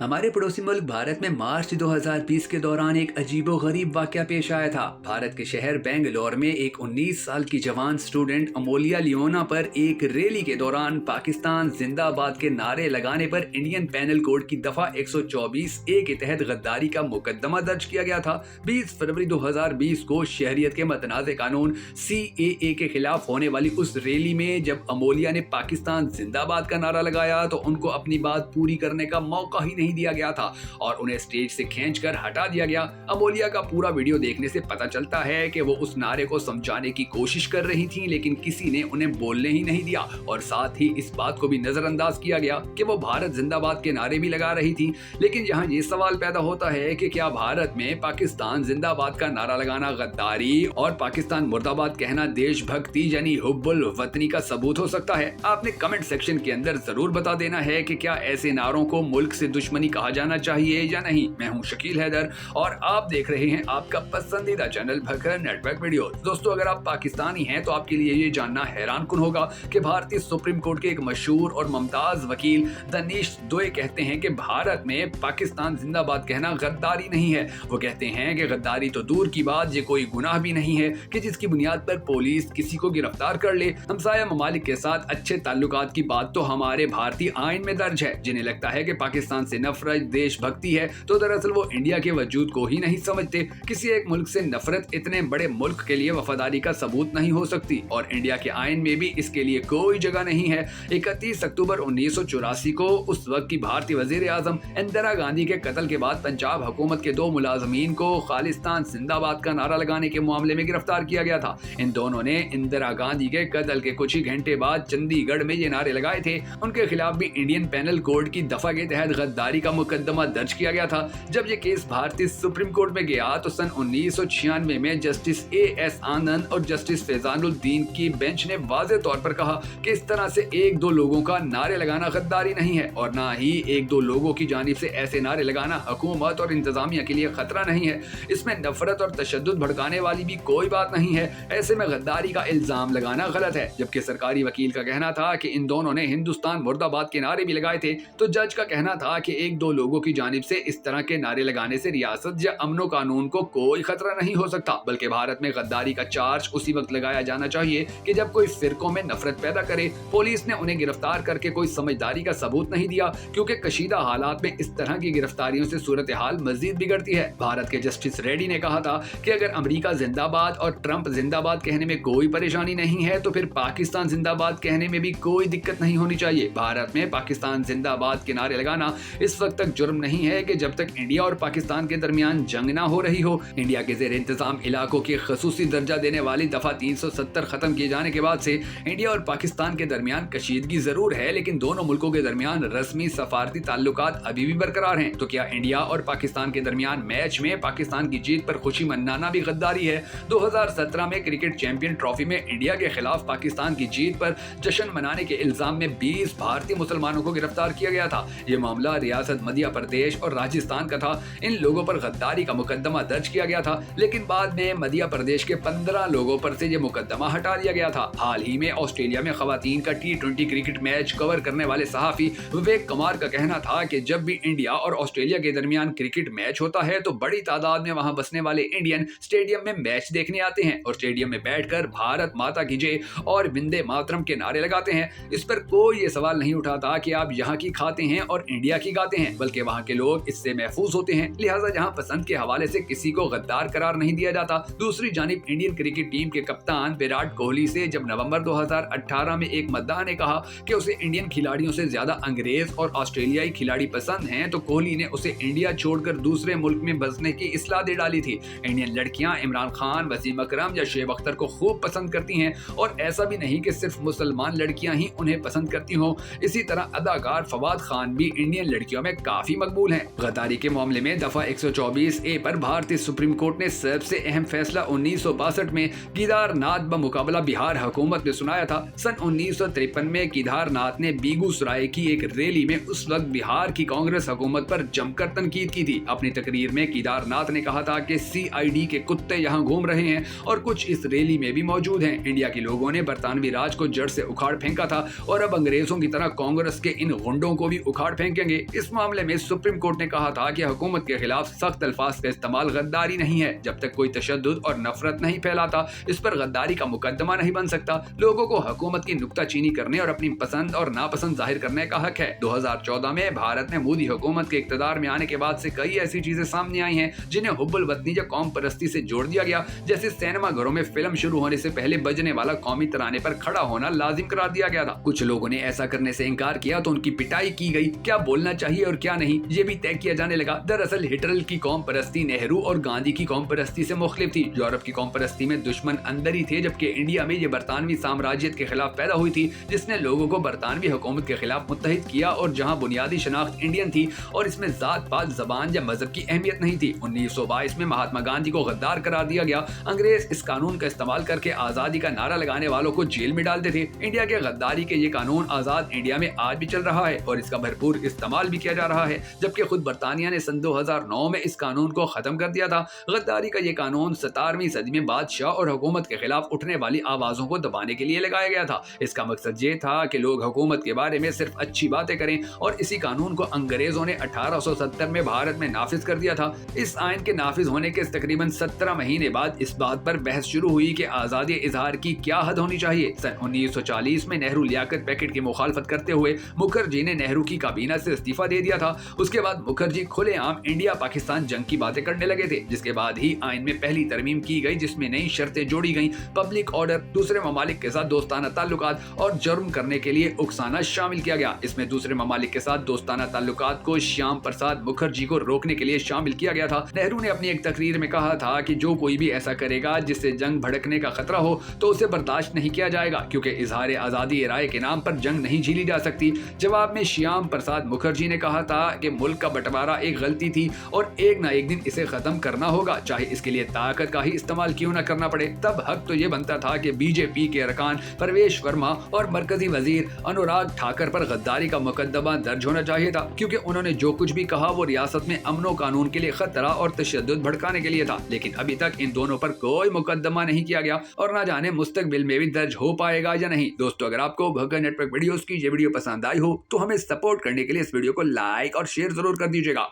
हमारे पड़ोसी मुल्क भारत में मार्च 2020 के दौरान एक अजीबोगरीब वाकया पेश आया था। भारत के शहर बेंगलोर में एक 19 साल की जवान स्टूडेंट अमोलिया लियोना पर एक रैली के दौरान पाकिस्तान जिंदाबाद के नारे लगाने पर इंडियन पेनल कोड की दफा 124 ए के तहत गद्दारी का मुकदमा दर्ज किया गया था। 20 फरवरी 2020 को शहरियत के मतनाज़े कानून CAA के खिलाफ होने वाली उस रैली में जब अमोलिया ने पाकिस्तान जिंदाबाद का नारा लगाया तो उनको अपनी बात पूरी करने का मौका ही नहीं दिया गया था और उन्हें स्टेज से खींचकर हटा दिया गया। अमोलिया का पूरा वीडियो देखने से पता चलता है कि वो उस नारे को समझाने की कोशिश कर रही थी, लेकिन किसी ने उन्हें बोलने ही नहीं दिया और साथ ही इस बात को भी नजरअंदाज किया गया कि वो भारत जिंदाबाद के नारे भी लगा रही थी। लेकिन यहाँ ये सवाल पैदा होता है कि क्या भारत में पाकिस्तान जिंदाबाद का नारा लगाना गद्दारी और पाकिस्तान मुर्दाबाद कहना देशभक्ति यानी हुब्बुल वतनी का सबूत हो सकता है? आपने कमेंट सेक्शन के अंदर जरूर बता देना है कि क्या ऐसे नारों को मुल्क से दुश्मनी कहा जाना चाहिए या नहीं। मैं हूं शकील हैदर और आप देख रहे हैं आपका पसंदीदा चैनल भखर नेटवर्क वीडियो। दोस्तों, अगर आप पाकिस्तानी हैं तो आपके लिए ये जानना हैरान कुन होगा कि भारतीय सुप्रीम कोर्ट के एक मशहूर और मुमताज वकील दनीश दोए कहते हैं कि भारत में पाकिस्तान जिंदाबाद कहना गद्दारी नहीं है। वो कहते हैं कि गद्दारी तो दूर की बात, ये कोई गुनाह भी नहीं है कि जिसकी बुनियाद पर पुलिस किसी को गिरफ्तार कर ले। हमसाया ममालिक के साथ अच्छे ताल्लुकात की बात तो हमारे भारतीय आइन में दर्ज है। जिन्हें लगता है कि पाकिस्तान से नफरत देशभक्ति है तो दरअसल वो इंडिया के वजूद को ही नहीं समझते। किसी एक मुल्क से नफरत इतने बड़े मुल्क के लिए वफादारी का सबूत नहीं हो सकती और इंडिया के आइन में भी इसके लिए कोई जगह नहीं है। 31 अक्टूबर 1984 को उस वक्त की भारतीय वजीर आजम इंदिरा गांधी के कत्ल के बाद पंजाब हुकूमत के 2 मुलाजमीन को खालिस्तान जिंदाबाद का नारा लगाने के मामले में गिरफ्तार किया गया था। इन दोनों ने इंदिरा गांधी के कत्ल के कुछ ही घंटे बाद चंडीगढ़ में ये नारे लगाए थे। उनके खिलाफ भी इंडियन पेनल कोड की दफा के तहत गद्दारी का मुकदमा दर्ज किया गया था। जब ये केस भारतीय सुप्रीम कोर्ट में गया तो सन 1996 में जस्टिस AS आनंद और जस्टिस फैजानुद्दीन की बेंच ने वाज़ेह तौर पर कहा कि इस तरह से 1-2 लोगों का नारे लगाना गद्दारी नहीं है और ना ही 1-2 लोगों की जानिब से ऐसे नारे लगाना हुकूमत और इंतजामिया के लिए खतरा नहीं है। इसमें नफरत और तशद्दुद भड़काने वाली भी कोई बात नहीं है। ऐसे में गद्दारी का इल्जाम लगाना गलत है। जबकि सरकारी वकील का कहना था कि इन दोनों ने हिंदुस्तान मुर्दाबाद के नारे भी लगाए थे, तो जज का कहना था कि 1-2 लोगों की जानिब से इस तरह के नारे लगाने से रियासत या अमनो कानून को कोई खतरा नहीं हो सकता, बल्कि भारत में गद्दारी का चार्ज उसी वक्त लगाया जाना चाहिए कि जब कोई फिरकों में नफरत पैदा करे। पुलिस ने उन्हें गिरफ्तार करके कोई समझदारी का सबूत नहीं दिया क्योंकि कशीदा हालात में इस तरह की गिरफ्तारियों से सूरत हाल मजीद बिगड़ती है। भारत के जस्टिस रेड्डी ने कहा था कि अगर अमेरिका जिंदाबाद और ट्रंप जिंदाबाद कहने में कोई परेशानी नहीं है तो फिर पाकिस्तान जिंदाबाद कहने में भी कोई दिक्कत नहीं होनी चाहिए। भारत में पाकिस्तान जिंदाबाद के नारे लगाना इस वक्त तक जुर्म नहीं है कि जब तक इंडिया और पाकिस्तान के दरमियान जंग ना हो रही हो। इंडिया के ज़ेर इंतजाम इलाकों के खसूसी दर्जा देने वाली दफा 370 खत्म किए जाने के बाद से इंडिया और पाकिस्तान के दरमियान कशीदगी जरूर है, लेकिन दोनों मुल्कों के दरमियान रस्मी सफारती ताल्लुकात अभी भी बरकरार हैं। तो क्या इंडिया और पाकिस्तान के दरमियान मैच में पाकिस्तान की जीत पर खुशी मनाना भी गद्दारी है? 2017 में क्रिकेट चैंपियन ट्रॉफी में इंडिया के खिलाफ पाकिस्तान की जीत पर जश्न मनाने के इल्जाम में 20 भारतीय मुसलमानों को गिरफ्तार किया गया था। ये मामला रियासत मध्य प्रदेश और राजस्थान का था। इन लोगों पर गद्दारी का मुकदमा दर्ज किया गया था, लेकिन बाद में मध्य प्रदेश के 15 लोगों पर से ये मुकदमा हटा दिया गया था। हाल ही में ऑस्ट्रेलिया में खवातीन का T20 क्रिकेट मैच कवर करने वाले सहाफी विवेक कुमार का कहना था कि जब भी इंडिया और ऑस्ट्रेलिया के दरमियान क्रिकेट मैच होता है तो बड़ी तादाद में वहां बसने वाले इंडियन स्टेडियम में मैच देखने आते हैं और स्टेडियम में बैठकर भारत माता की जय और वंदे मातरम के नारे लगाते हैं। इस पर कोई ये सवाल नहीं उठाता कि आप यहाँ की खाते हैं और इंडिया की गाते हैं, बल्कि वहाँ के लोग इससे महफूज होते हैं। लिहाजा जहाँ पसंद के हवाले से किसी को गद्दार करार नहीं दिया जाता। दूसरी जानिब इंडियन क्रिकेट टीम के कप्तान विराट कोहली से जब नवंबर 2018 में एक मतदाता ने कहा कि उसे इंडियन खिलाड़ियों से ज्यादा अंग्रेज और ऑस्ट्रेलियाई खिलाड़ी पसंद हैं, तो कोहली ने उसे इंडिया छोड़कर दूसरे मुल्क में बसने की इस्लाह दे डाली थी। इंडियन लड़कियां इमरान खान, वसीम अकरम या शेब अख्तर को खूब पसंद करती हैं और ऐसा भी नहीं कि सिर्फ मुसलमान लड़कियां ही उन्हें पसंद करती हों। इसी तरह अदाकार फवाद खान भी इंडियन लड़कियों में काफी मकबूल हैं। गद्दारी के मामले में दफा 124A पर भारतीय सुप्रीम कोर्ट ने सबसे अहम फैसला 1962 में केदारनाथ बमुकाबला बिहार हुकूमत ने सुनाया था। सन 1953 में केदारनाथ ने बेगूसराय की एक रैली में उस वक्त बिहार की कांग्रेस हुकूमत पर जमकर तनकीद की थी। अपनी तकरीर में केदारनाथ ने कहा था कि CID के कुत्ते यहाँ घूम रहे हैं और कुछ इस रैली में भी मौजूद हैं। इंडिया के लोगों ने बरतानवी राज को जड़ से उखाड़ फेंका था और अब अंग्रेजों की तरह कांग्रेस के इन गुंडों को भी उखाड़ फेंकेंगे। इस मामले में सुप्रीम कोर्ट ने कहा था कि हुकूमत के खिलाफ सख्त अल्फाज का इस्तेमाल गद्दारी नहीं है। जब तक कोई तशद्दुद और नफरत नहीं फैलाता, इस पर गद्दारी का मुकदमा नहीं बन सकता। लोगों को हुकूमत की नुक्ताचीनी करने और अपनी पसंद और नापसंद जाहिर करने का हक है। 2014 में भारत में मोदी हुकूमत के इक़्तिदार में आने के बाद से कई ऐसी चीजें सामने आई हैं जिन्हें हुब्बुल वतनी या कौम परस्ती से जोड़ दिया गया। जैसे सिनेमा घरों में फिल्म शुरू होने से पहले बजने वाला कौमी तराने पर खड़ा होना लाजिम करार दिया गया था। कुछ लोगों ने ऐसा करने से इनकार किया तो उनकी पिटाई की गई। क्या बोलना चाहिए और क्या नहीं, ये भी तय किया जाने लगा। दरअसल हिटलर की कौम परस्ती नेहरू और गांधी की कौम परस्ती से मुख्तलिफ थी। यूरोप की कौम परस्ती में दुश्मन अंदर ही थे, जबकि इंडिया में ये बरतानवी साम्राज्यत के खिलाफ पैदा हुई थी, जिसने लोगों को बरतानवी हुकूमत के खिलाफ मुत्तहिद किया और जहां बुनियादी शनाख्त इंडियन थी और इसमें जात पात जबान या मजहब की अहमियत नहीं थी। 1922 में महात्मा गांधी को गद्दार करार दिया गया। अंग्रेज इस कानून का इस्तेमाल करके आजादी का नारा लगाने वालों को जेल में डालते थे। इंडिया के गद्दारी के ये कानून आजाद इंडिया में आज भी चल रहा है और इसका भरपूर इस्तेमाल भी किया जा रहा है, जबकि खुद बरतानिया ने सन 2009 में इस कानून को खत्म कर दिया था। गद्दारी का ये कानून 17वीं सदी में बादशाह और हुकूमत के खिलाफ उठने वाली आवाजों को दबाने के लिए लगाया गया था। इसका मकसद ये था कि लोग हुकूमत के बारे में सिर्फ अच्छी बातें करें और इसी कानून को अंग्रेजों ने 1870 में भारत में नाफिज कर दिया था। इस आइन के नाफिज होने के तकरीबन 17 महीने बाद इस बात पर बहस शुरू हुई कि आजादी इजहार की क्या हद होनी चाहिए। सन 1940 में नेहरू लियाकत पैकेट की मुखालफत करते हुए मुखर्जी ने नेहरू की काबीना से इस्तीफा दे दिया था। उसके बाद मुखर्जी खुलेआम इंडिया पाकिस्तान जंग की बातें करने लगे थे, जिसके बाद ही आइन में पहली तरमीम की गई, जिसमें नई शर्तें जोड़ी गईं। पब्लिक ऑर्डर, दूसरे ममालिक के साथ दोस्ताना ताल्लुकात और जुर्म करने के लिए उकसाना शामिल किया गया। इसमें दूसरे ममालिक के साथ दोस्ताना ताल्लुकात को श्याम प्रसाद मुखर्जी को रोकने के लिए शामिल किया गया था। नेहरू ने अपनी एक तकरीर में कहा था कि जो कोई भी ऐसा करेगा जिससे जंग भड़कने का खतरा हो तो उसे बर्दाश्त नहीं किया जाएगा, क्योंकि इजहार आजादी राय के नाम पर जंग नहीं झीली जा सकती। जवाब में श्याम प्रसाद मुखर्जी ने कहा था कि मुल्क का बंटवारा एक गलती थी और एक ना एक दिन इसे खत्म करना होगा, चाहे इसके लिए ताकत का ही इस्तेमाल क्यों न करना पड़े। तब हक तो ये बनता था कि बीजेपी के अरकान परवेश वर्मा और मरकजी वजीर अनुराग ठाकर पर गद्दारी का मुकदमा दर्ज होना चाहिए था, क्योंकि उन्होंने जो कुछ भी कहा वो रियासत में अमनो कानून के लिए खतरा और तशद्दुद भड़काने के लिए था। लेकिन अभी तक इन दोनों पर कोई मुकदमा नहीं किया गया और ना जाने मुस्तकबिल में भी दर्ज हो पाएगा या नहीं। दोस्तों, अगर आपको भगत नेटवर्क वीडियोस की ये वीडियो पसंद आई हो तो हमें सपोर्ट करने के लिए इस वीडियो को लाइक और शेयर जरूर कर दीजिएगा।